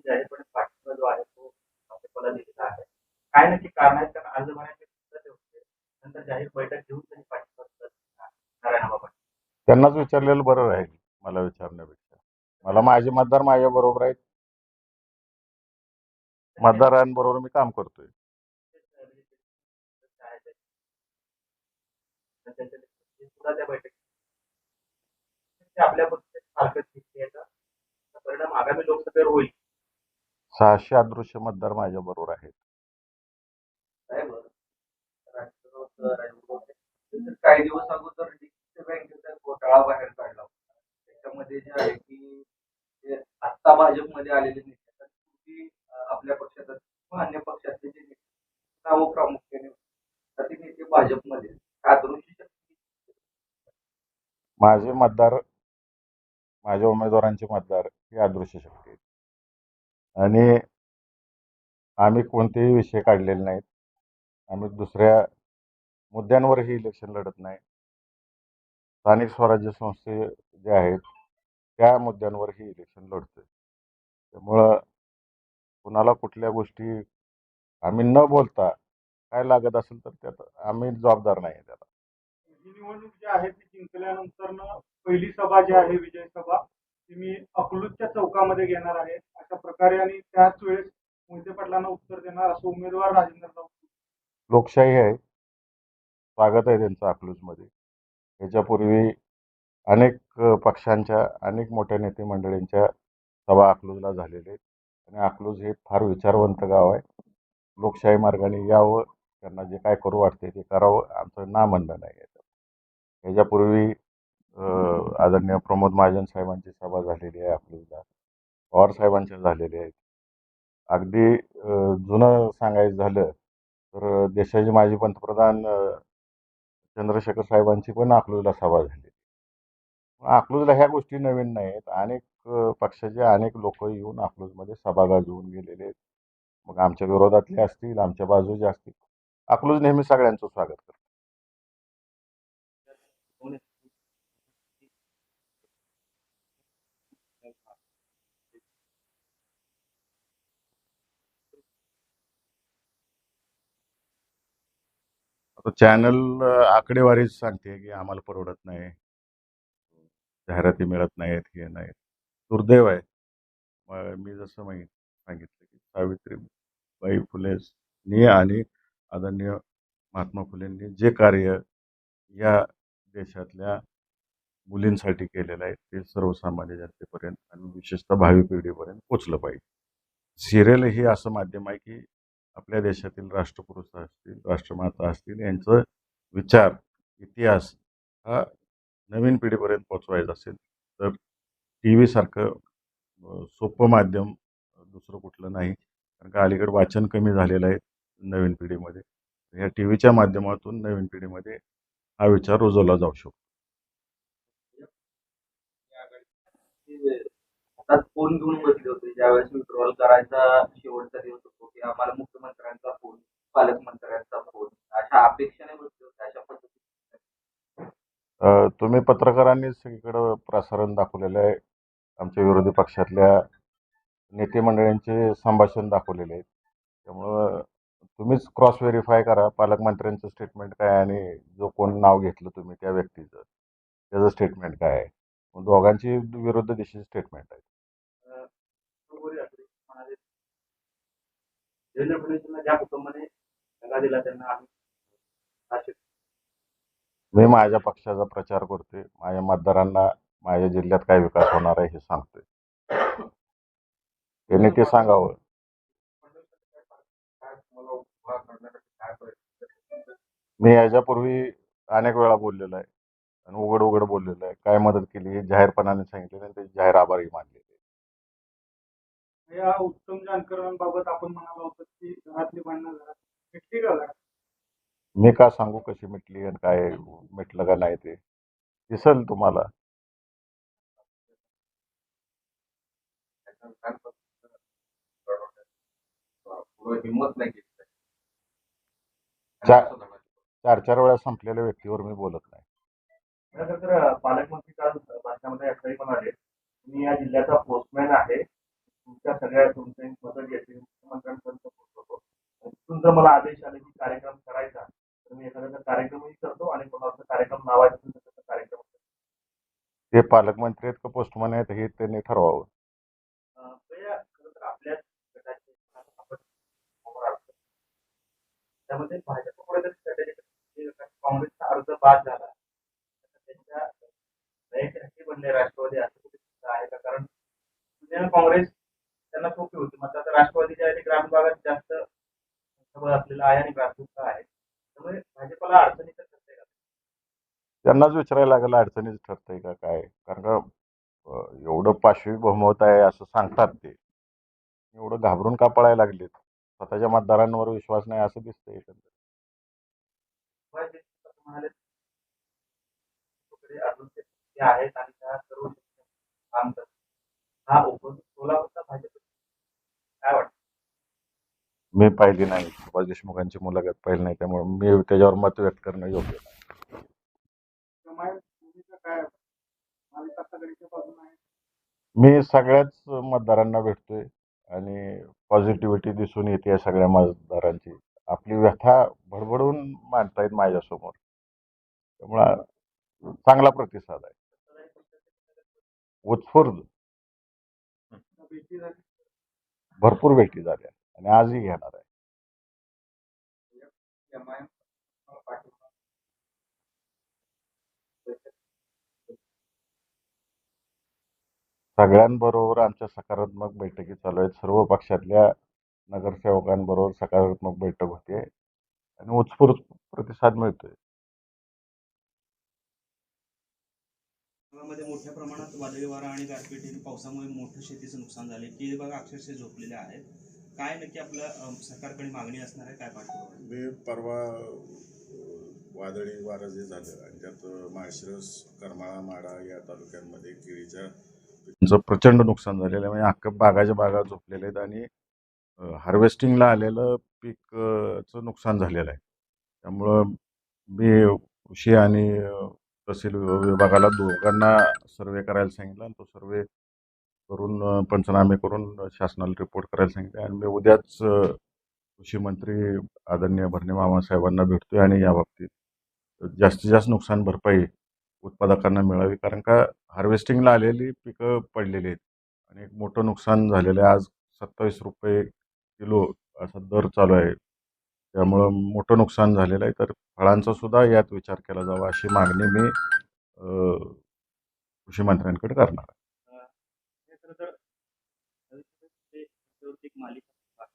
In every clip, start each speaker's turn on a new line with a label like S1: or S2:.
S1: जाहीरपणे पाठिंबा जो आहे तो भाजपला दिलेला आहे. काय नक्की कारण आहेत? कारण अर्ज भरण्याचे मुदत होते. नंतर जाहीर बैठक घेऊन त्यांनी पाठिंबा दिला नारायणबाबा.
S2: त्यांनाच विचारलेलं बरं राहील मला विचारण्यापेक्षा. मला माझे मतदार माझ्या बरोबर आहेत. मतदारांबरोबर मी काम करतोय.
S1: त्या बैठकीत आपल्या पक्षात सारखंच दिसते याचा परिणाम आगामी लोकसभेवर होईल.
S2: 600 अदृश्य मतदार माझ्या बरोबर आहेत.
S1: काही दिवस अगोदर बँकेचा घोटाळा बाहेर काढला होता. त्याच्यामध्ये जे आहे की आता भाजपमध्ये आलेले नेते पूर्वी आपल्या पक्षात अन्य पक्षातले जे नेते नाव प्रामुख्याने ते नेते भाजपमध्ये अदृश्य शक्ती.
S2: माझे मतदार माझ्या उमेदवारांचे मतदार हे अदृश्य शक्ती आहेत आणि आम्ही कोणतेही विषय काढलेले नाहीत. आम्ही दुसऱ्या मुद्द्यांवरही इलेक्शन लढत नाही. स्थानिक स्वराज्य संस्थे जे आहेत त्या मुद्द्यांवरही इलेक्शन लढतोय. त्यामुळं कुणाला कुठल्या गोष्टी आम्ही न बोलता काय लागत असेल तर त्यात आम्ही जबाबदार नाही त्याला.
S3: ही निवडणूक जी आहे ती जिंकल्यानंतर पहिली सभा जी आहे विजय सभा ती मी अकलूजच्या चौकामध्ये घेणार आहे अशा प्रकारे आणि त्याच वेळेस मोहिते पाटलांना उत्तर देणार असं उमेदवार राजेंद्र राऊत.
S2: लोकशाही आहे, स्वागत आहे त्यांचं अकलूजमध्ये. याच्यापूर्वी अनेक पक्षांच्या अनेक मोठ्या नेते मंडळींच्या सभा अकलूजला झालेल्या आहेत आणि अकलूज हे फार विचारवंत गाव आहे. लोकशाही मार्गाने यावं, त्यांना जे काय करू वाटते ते करावं, आमचं ना म्हणणं नाही आहे. याच्यापूर्वी आदरणीय प्रमोद महाजन साहेबांची सभा झालेली आहे अकलूजला, पवार साहेबांच्या झालेल्या आहेत. अगदी जुनं सांगायचं झालं तर देशाचे माजी पंतप्रधान चंद्रशेखर साहेबांची पण अकलूजला सभा झाली. अकलूजला ह्या गोष्टी नवीन नाही आहेत. अनेक पक्षाचे अनेक लोक येऊन अकलूजमध्ये सभा गाजवून गेलेले आहेत. मग आमच्या विरोधातले असतील, आमच्या बाजूचे असतील, अकलूज नेहमी सगळ्यांचं स्वागत करतं. आता चॅनल आकडेवारीच सांगते की आम्हाला परवडत नाही, जाहिराती मिळत नाहीत, हे नाहीत. दुर्दैव आहे. मी जसं सांगितलं की सावित्रीबाई फुलेंनी आणि आदरणीय महात्मा फुलेंनी जे कार्य या देशातल्या मुलींसाठी केलेलं आहे ते सर्वसामान्य जनतेपर्यंत आणि विशेषतः भावी पिढीपर्यंत पोचलं पाहिजे. सिरियल ही असं माध्यम आहे की आपल्या देशातील राष्ट्रपुरुष असतील, राष्ट्रमाता असतील, यांचं विचार, इतिहास हा नवीन पिढीपर्यंत पोचवायचा असेल तर टी व्हीसारखं सोपं माध्यम दुसरं कुठलं नाही. कारण का अलीकडे वाचन कमी झालेलं आहे नवीन पिढीमध्ये. ह्या टी व्हीच्या माध्यमातून नवीन पिढीमध्ये हा विचार रुजवला जाऊ शकतो.
S1: आता फोन घेऊन बसले होते ज्यावेळेस विड्रॉल करायचा शेवटचा दिवस होतो की आम्हाला मुख्यमंत्र्यांचा फोन, पालकमंत्र्यांचा फोन अशा अपेक्षेने बसले होते. अशा पद्धतीने
S2: तुम्ही पत्रकारांनी सगळीकडं प्रसारण दाखवलेलं आहे. आमच्या विरोधी पक्षातल्या नेते मंडळींचे संभाषण दाखवलेले आहेत. त्यामुळं तुम्हीच क्रॉस व्हेरीफाय करा पालकमंत्र्यांचं स्टेटमेंट काय आणि जो कोण नाव घेतलं तुम्ही त्या व्यक्तीचं त्याचं स्टेटमेंट काय आहे. दोघांची विरुद्ध दिशेची स्टेटमेंट आहे.
S1: देवेंद्र फडणवीसांना ज्या कुटुंबाने दगा दिला त्यांना
S2: मी माझ्या पक्षाचा प्रचार करतोय. माझ्या मतदारांना माझ्या जिल्ह्यात काय विकास होणार आहे हे सांगतोय. त्यांनी ते सांगावं. मी याच्यापूर्वी अनेक वेळा बोललेलो आहे आणि उघड उघड बोललेलो आहे. काय मदत केली हे जाहीरपणाने सांगितले आणि त्याचे जाहीर आभारही मानले.
S3: या उत्तम जानकरांबाबत आपण म्हणाला होतं की घरातली भांडणं मिटली का?
S2: मी का सांगू कशी मिटली आणि काय मिटलं का नाही ते दिसेल तुम्हाला.
S1: हिंमत नाही
S2: चार चार वेळा संपलेल्या व्यक्तीवर मी बोलत नाही.
S1: खरं तर पालकमंत्री काल भाषणामध्ये असंही म्हणाले, मी या जिल्ह्याचा पोस्टमॅन आहे, तुमच्या सगळ्या तुमचे
S4: जर मला आदेश आले की कार्यक्रम करायचा तर मी एखाद्याचा कार्यक्रमही करतो आणि कोणाचा कार्यक्रम लावायचा असेल तर त्याचा कार्यक्रम करतो.
S2: ते पालकमंत्री आहेत का पोस्टमन आहेत हे त्यांनी ठरवावं.
S4: भैया, खरं तर आपल्याच गटाचे आपण समोर आलो. त्यामध्ये भाजप कुठेतरी स्ट्रॅटेजी काँग्रेसचा अर्ज बाद झाला. आता त्यांच्या नयेचे हक्की बनले राष्ट्रवादी असं कुठे आहे का? कारण जुन्या काँग्रेस त्यांना सोपी होती. मात्र आता राष्ट्रवादी जे आहे ते ग्रामीण भागात जास्त सबळ असलेला आहे आणि ग्रासरूटचा आहे. त्यामुळे भाजपला अडचणी तर ठरते का?
S2: त्यांनाच विचारायला लागेल अडचणीच ठरतंय का काय, कारण का एवढं पाशवी बहुमत आहे असं सांगतात ते, एवढं घाबरून का पळायला लागलेत, स्वतःच्या मतदारांवर विश्वास नाही असं दिसतंय एकंदरीत.
S4: भाजप असं म्हणाले तुकडे अजून ते आहेत आणि त्या सर्व काम करतात. हा ओपन टोला होता भाजप. काय वाटतं?
S2: मी पाहिली नाही, सुभाष देशमुखांची मुलाखत पाहिली नाही, त्यामुळे मी त्याच्यावर मत व्यक्त करणं योग्य नाही.
S3: जमायत भूमिका काय आहे? महाविकास आघाडीच्या बाजूने आहे.
S2: मी सगळ्याच मतदारांना भेटतोय आणि पॉझिटिव्हिटी दिसून येते या सगळ्या मतदारांची. आपली व्यथा भडभडून मांडतायत माझ्यासमोर, त्यामुळं चांगला प्रतिसाद आहे, उत्स्फूर्त.
S3: भेटी झाली.
S2: भरपूर भेटी झाल्या आणि आजही घेणार आहे.
S1: एमआयएम पाठिंबा
S2: सगळ्यांबरोबर आमच्या सकारात्मक बैठकी चालू आहेत. सर्व पक्षातल्या नगरसेवकांबरोबर सकारात्मक बैठक होते आणि उत्स्फूर्त प्रतिसाद मिळतोय.
S5: मध्ये मोठ्या प्रमाणात वादळी वारा आणि गारपीट पावसामुळे मोठं शेतीचं नुकसान झाले. की बघा अक्षरशः झोपलेले आहेत. काय नक्की आपल्या सरकारकडे मागणी असणार आहे, काय पाठपुरावा?
S2: मी परवा वादळी वारं जे झालं आणि त्यात माळशिरस, करमाळा, माढा या तालुक्यांमध्ये केळीच्या पिकांचं प्रचंड नुकसान झालेलं आहे. म्हणजे अख्खं बागाच्या बागा झोपलेल्या आहेत आणि हार्वेस्टिंगला आलेलं पीकचं नुकसान झालेलं आहे. त्यामुळं मी कृषी आणि तहसील विभागाला दोघांना सर्वे करायला सांगितलं आणि तो सर्वे करून पंचनामे करून शासनाला रिपोर्ट करायला सांगितलं आणि मी उद्याच कृषी मंत्री आदरणीय भरणे मामा साहेबांना भेटतोय आणि या बाबतीत जास्तीत जास्त नुकसान भरपाई उत्पादकांना मिळावी, कारण का हार्वेस्टिंगला आलेली पिकं पडलेली आहेत आणि एक मोठं नुकसान झालेलं आहे. आज 27 रुपये किलो असा दर चालू आहे, त्यामुळं मोठं नुकसान झालेलं आहे. तर फळांचा सुद्धा यात विचार केला जावा अशी मागणी मी कृषी मंत्र्यांकडे करणार आहे.
S4: हे खरं तर एक मालिका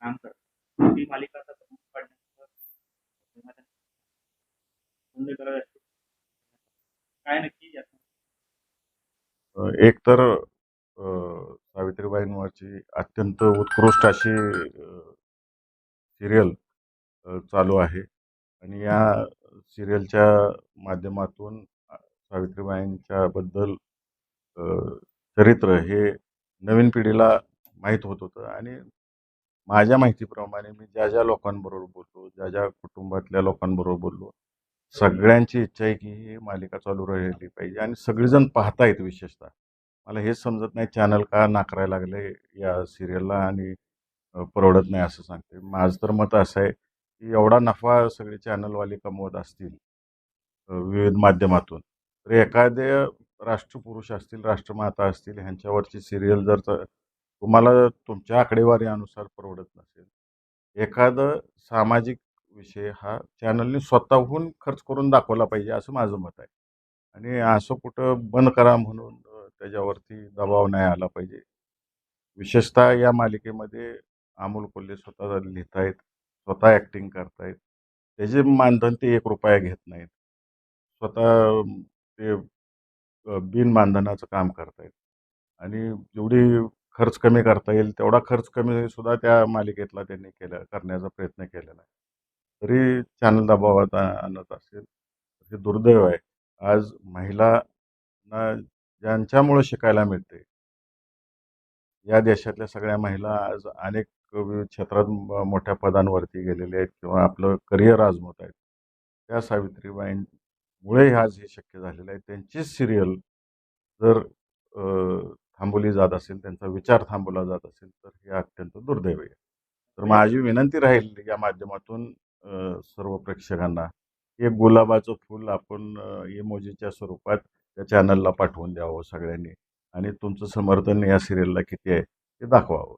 S4: काम करतात. ती मालिका आता बंद पाडण्याचं बंद करायला काय नक्की यात?
S2: एक तर सावित्रीबाईंवरची अत्यंत उत्कृष्ट अशी सिरियल चालू आहे आणि या सिरियलच्या माध्यमातून सावित्रीबाईंच्याबद्दल चरित्र हे नवीन पिढीला माहीत होत होतं आणि माझ्या माहितीप्रमाणे मी ज्या ज्या लोकांबरोबर बोललो, ज्या ज्या कुटुंबातल्या लोकांबरोबर बोललो, सगळ्यांची इच्छा आहे की ही मालिका चालू राहिली पाहिजे आणि सगळेजण पाहतायत. विशेषतः मला हेच समजत नाही चॅनल का नाकारायला लागले या सिरियलला आणि परवडत नाही असं सांगते. माझं तर मत असं आहे की एवढा नफा सगळे चॅनलवाले कमवत असतील विविध माध्यमातून, तर एखादे राष्ट्रपुरुष असतील, राष्ट्रमाता असतील, ह्यांच्यावरची सिरियल जर तुम्हाला तुमच्या आकडेवारीनुसार परवडत नसेल, एखादं सामाजिक विषय हा चॅनलने स्वतःहून खर्च करून दाखवला पाहिजे असं माझं मत आहे. आणि असं कुठं बंद करा म्हणून त्याच्यावरती दबाव नाही आला पाहिजे. विशेषतः या मालिकेमध्ये अमोल कोल्हे स्वतः लिहित आहेत, स्वतः ॲक्टिंग करतायत. त्याचे मानधन ते 1 रुपया घेत नाहीत. स्वतः ते बिन मानधनाचं काम करतायत आणि जेवढी खर्च कमी करता येईल तेवढा खर्च कमी सुद्धा त्या मालिकेतला त्यांनी करण्याचा प्रयत्न केलेला आहे. तरी चॅनल दबावात आणत असेल हे दुर्दैव आहे. आज महिलांना ज्यांच्यामुळं शिकायला मिळते, या देशातल्या सगळ्या महिला आज अनेक विविध क्षेत्रात मोठ्या पदांवरती गेलेल्या आहेत किंवा आपलं करिअर आजमावत आहेत. त्या सावित्रीबाईंमुळे आज हे शक्य झालेलं आहे. त्यांचीच सिरियल जर थांबवली जात असेल, त्यांचा विचार थांबवला जात असेल तर हे अत्यंत दुर्दैवी आहे. तर माझी विनंती राहील या माध्यमातून सर्व प्रेक्षकांना एक गुलाबाचं फूल आपण इमोजीच्या स्वरूपात त्या चॅनलला पाठवून द्यावं सगळ्यांनी आणि तुमचं समर्थन या सिरियलला किती आहे ते दाखवावं.